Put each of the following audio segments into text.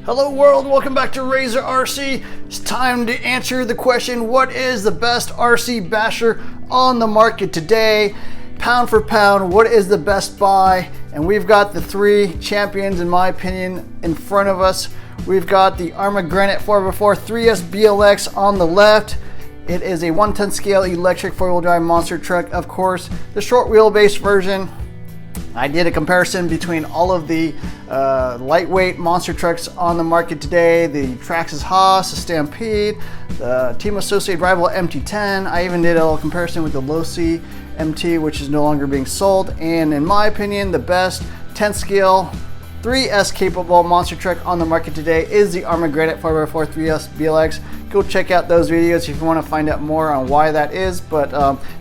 Hello world, welcome back to Razor RC. It's time to answer the question, what is the best RC basher on the market today? Pound for pound, what is the best buy? And we've got the three champions, in my opinion, in front of us. We've got the Arrma Granite 4x4 3S BLX on the left. It is a 1-ton scale electric four-wheel drive monster truck, of course. The short wheelbase version. I did a comparison between all of the lightweight monster trucks on the market today, the Traxxas Haas, the Stampede, the Team Associated Rival MT10. I even did a little comparison with the Low C MT, which is no longer being sold. And in my opinion, the best 10 scale 3S capable monster truck on the market today is the Arrma Granite 4x4 3S BLX. Go check out those videos if you want to find out more on why that is, but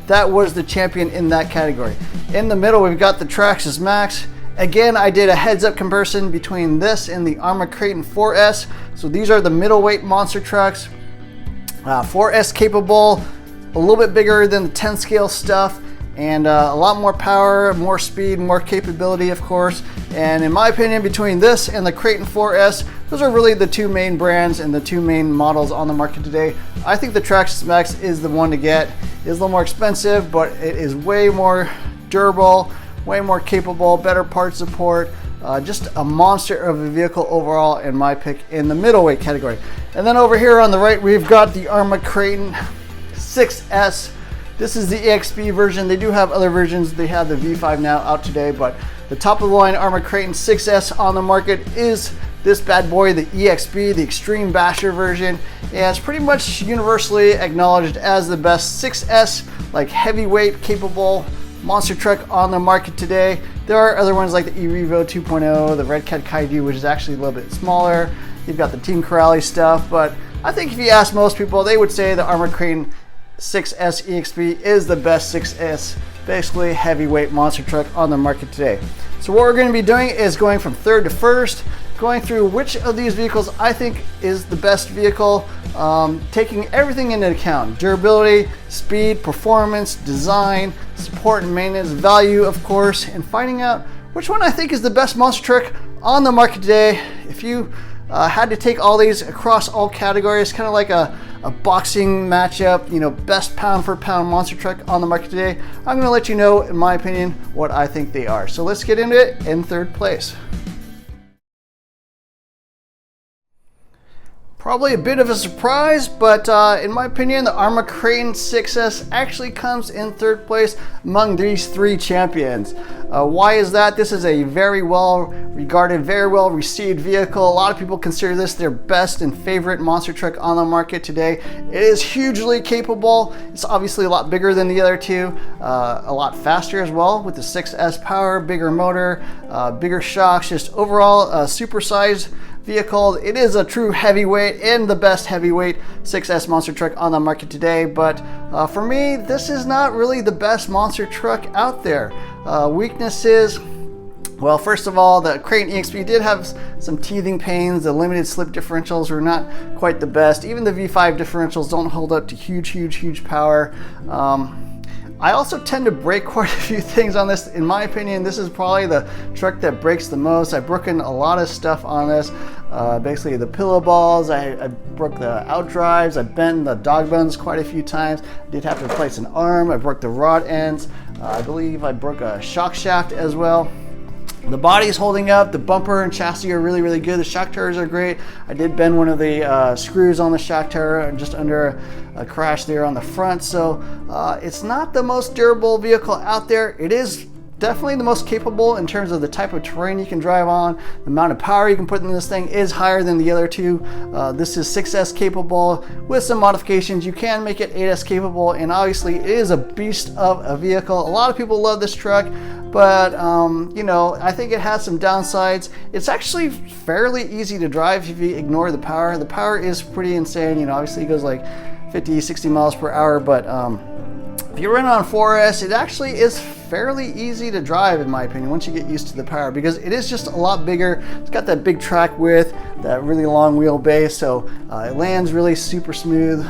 that was the champion in that category. In the middle, we've got the Traxxas Maxx. Again, I did a heads-up comparison between this and the Arrma Kraton 4S. So these are the middleweight monster trucks, 4S capable, a little bit bigger than the 10 scale stuff, and a lot more power, more speed, more capability, of course. And in my opinion, between this and the Kraton 4S, those are really the two main brands and the two main models on the market today. I think the Traxxas Maxx is the one to get. It's a little more expensive, but it is way more durable, way more capable, better part support. Just a monster of a vehicle overall, in my pick in the middleweight category. And then over here on the right, we've got the Arrma Kraton 6S. This is the EXB version. They do have other versions. They have the V5 now out today, but the top of the line Arrma Kraton 6S on the market is this bad boy, the EXB, the Extreme Basher version. Yeah, it's pretty much universally acknowledged as the best 6S, like heavyweight capable monster truck on the market today. There are other ones like the eRevo 2.0, the Red Cat Kaiju, which is actually a little bit smaller. You've got the Team Corrali stuff, but I think if you ask most people, they would say the Arrma Kraton 6S EXB is the best 6S, basically heavyweight monster truck on the market today. So what we're going to be doing is going from third to first, going through which of these vehicles I think is the best vehicle, taking everything into account: durability, speed, performance, design, support and maintenance, value, of course, and finding out which one I think is the best monster truck on the market today. If you had to take all these across all categories, kind of like a boxing matchup, you know, best pound for pound monster truck on the market today, I'm going to let you know, in my opinion, what I think they are. So let's get into it. In third place, probably a bit of a surprise, but in my opinion, the Arrma Kraton 6S actually comes in third place among these three champions. Why is that? This is a very well regarded, very well received vehicle. A lot of people consider this their best and favorite monster truck on the market today. It is hugely capable. It's obviously a lot bigger than the other two, a lot faster as well with the 6S power, bigger motor, bigger shocks, just overall a supersized vehicle. It is a true heavyweight and the best heavyweight 6S monster truck on the market today, but for me, this is not really the best monster truck out there. Weaknesses, well, first of all, the Kraton EXB did have some teething pains. The limited slip differentials were not quite the best. Even the V5 differentials don't hold up to huge power. I also tend to break quite a few things on this. In my opinion, this is probably the truck that breaks the most. I've broken a lot of stuff on this. Basically the pillow balls, I broke the outdrives, I bent the dog bones quite a few times. I did have to replace an arm, I broke the rod ends. I believe I broke a shock shaft as well. The body is holding up, the bumper and chassis are really good. The shock towers are great. I did bend one of the screws on the shock tower just under a crash there on the front. So it's not the most durable vehicle out there. It is definitely the most capable in terms of the type of terrain you can drive on. The amount of power you can put in this thing is higher than the other two. This is 6S capable. With some modifications, you can make it 8S capable, and obviously it is a beast of a vehicle. A lot of people love this truck, but you know, I think it has some downsides. It's actually fairly easy to drive if you ignore the power. The power is pretty insane. You know, obviously it goes like 50, 60 miles per hour, but if you run on 4S, it actually is fairly easy to drive, in my opinion, once you get used to the power, because it is just a lot bigger. It's got that big track width, that really long wheelbase, so it lands really super smooth.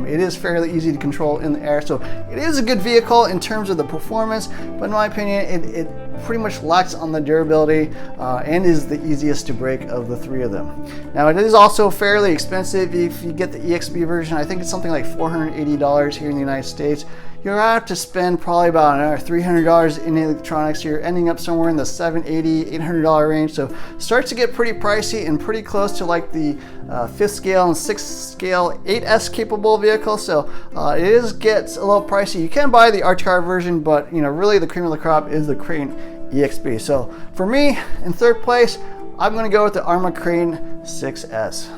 It is fairly easy to control in the air, so it is a good vehicle in terms of the performance, but in my opinion, it pretty much lacks on the durability and is the easiest to break of the three of them. Now it is also fairly expensive if you get the EXB version. I think it's something like $480 here in the United States. You're gonna have to spend probably about another $300 in electronics. You're ending up somewhere in the $780, $800 range. So it starts to get pretty pricey and pretty close to like the 5th scale and 6th scale 8S capable vehicle. So it gets a little pricey. You can buy the RTR version, but really the cream of the crop is the Kraton EXB. So for me, in 3rd place, I'm gonna go with the Arrma Kraton 6S.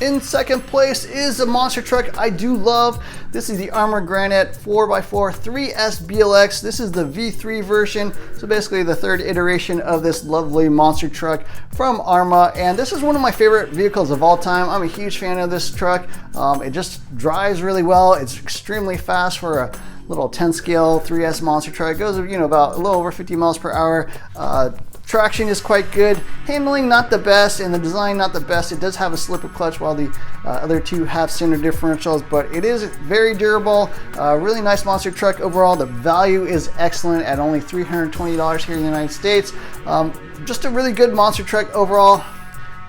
In 2nd place is a monster truck I do love. This is the Arrma Granite 4x4 3S BLX. This is the V3 version, so basically the 3rd iteration of this lovely monster truck from Arrma, and this is one of my favorite vehicles of all time. I'm a huge fan of this truck. It just drives really well. It's extremely fast for a little 10 scale 3S monster truck. It goes about a little over 50 miles per hour. Traction is quite good, handling not the best, and the design not the best. It does have a slipper clutch while the other two have center differentials, but it is very durable. Really nice monster truck overall. The value is excellent at only $320 here in the United States. Just a really good monster truck overall.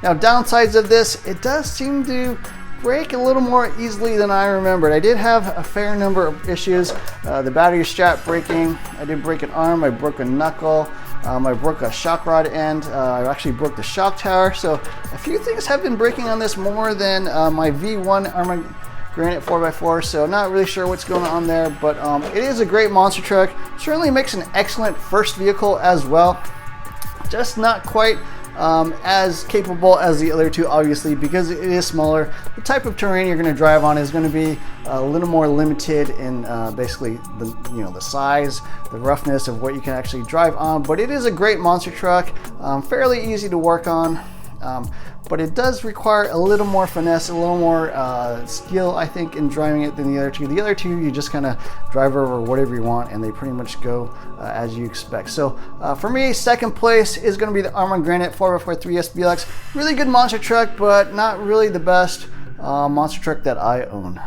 Now downsides of this, it does seem to break a little more easily than I remembered. I did have a fair number of issues. The battery strap breaking, I did break an arm, I broke a knuckle. I broke a shock rod end. I actually broke the shock tower. So a few things have been breaking on this more than my V1 Arrma Granite 4x4. So not really sure what's going on there, but it is a great monster truck. Certainly makes an excellent first vehicle as well. Just not quite as capable as the other two, obviously, because it is smaller. The type of terrain you're going to drive on is going to be a little more limited in basically the size, the roughness of what you can actually drive on. But it is a great monster truck, fairly easy to work on. But it does require a little more finesse, a little more skill, I think, in driving it than the other two. The other two, you just kind of drive over whatever you want, and they pretty much go as you expect. So for me, 2nd place is going to be the Arrma Granite 4x4 3S BLX. Really good monster truck, but not really the best monster truck that I own.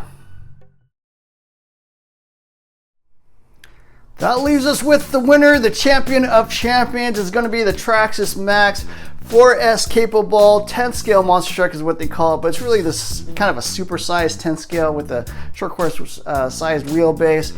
That leaves us with the winner. The champion of champions is going to be the Traxxas Maxx 4S capable 10 scale monster truck is what they call it, but it's really this kind of a supersized 10 scale with a short course sized wheelbase.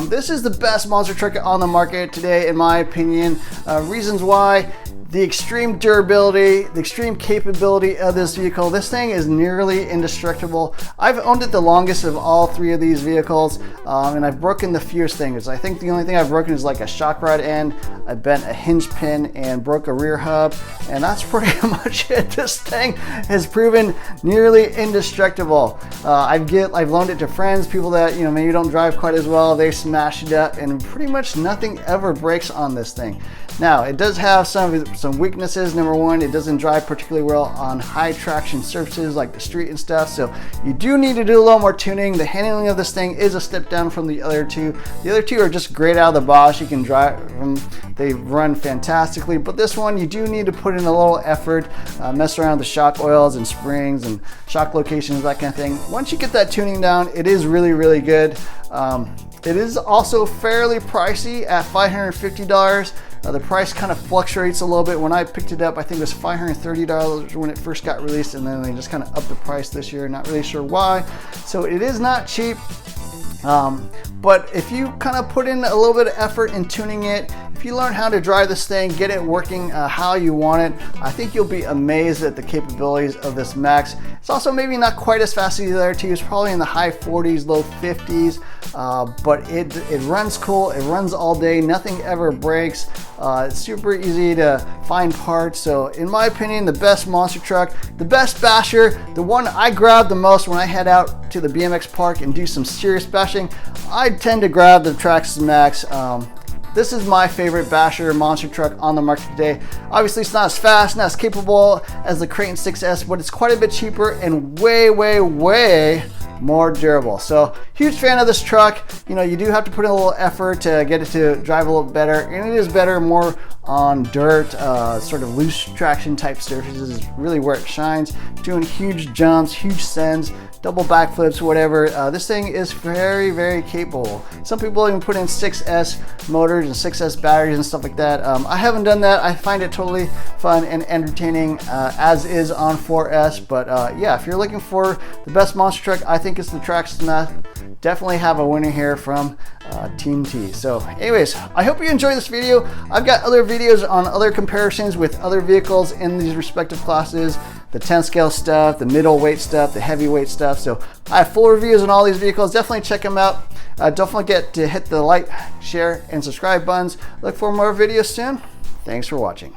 This is the best monster truck on the market today, in my opinion. Reasons why: the extreme durability, the extreme capability of this vehicle. This thing is nearly indestructible. I've owned it the longest of all 3 of these vehicles, and I've broken the fewest things. I think the only thing I've broken is like a shock rod end. I bent a hinge pin and broke a rear hub, and that's pretty much it. This thing has proven nearly indestructible. I've loaned it to friends, people that maybe don't drive quite as well. They smash it up, and pretty much nothing ever breaks on this thing. Now, it does have some weaknesses. Number one, it doesn't drive particularly well on high traction surfaces like the street and stuff, so you do need to do a little more tuning. The handling of this thing is a step down from the other two. The other two are just great out of the box. You can drive them, they run fantastically, but this one you do need to put in a little effort, mess around with the shock oils and springs and shock locations, that kind of thing. Once you get that tuning down, it is really, really good. It is also fairly pricey at $550. The price kind of fluctuates a little bit. When I picked it up, I think it was $530 when it first got released, and then they just kind of upped the price this year. Not really sure why. So it is not cheap. But if you kind of put in a little bit of effort in tuning it, if you learn how to drive this thing, get it working how you want it, I think you'll be amazed at the capabilities of this Maxx. It's also maybe not quite as fast as the other two. It's probably in the high 40s, low 50s, but it runs cool. It runs all day. Nothing ever breaks. It's super easy to find parts. So in my opinion, the best monster truck, the best basher, the one I grab the most when I head out to the BMX park and do some serious bashing, I tend to grab the Traxxas Maxx. This is my favorite basher monster truck on the market today. Obviously, it's not as fast, not as capable as the Kraton 6S, but it's quite a bit cheaper and way, way, way more durable. So huge fan of this truck. You do have to put in a little effort to get it to drive a little better, and it is better more on dirt, sort of loose traction type surfaces is really where it shines. Doing huge jumps, huge sends, double backflips, whatever. This thing is very, very capable. Some people even put in 6S motors and 6S batteries and stuff like that. I haven't done that. I find it totally fun and entertaining, as is on 4S. But yeah, if you're looking for the best monster truck, I think it's the Traxxas Max. Definitely have a winner here from Team T. So anyways, I hope you enjoyed this video. I've got other videos on other comparisons with other vehicles in these respective classes, the 10 scale stuff, the middleweight stuff, the heavyweight stuff. So I have full reviews on all these vehicles. Definitely check them out. Don't forget to hit the like, share, and subscribe buttons. Look for more videos soon. Thanks for watching.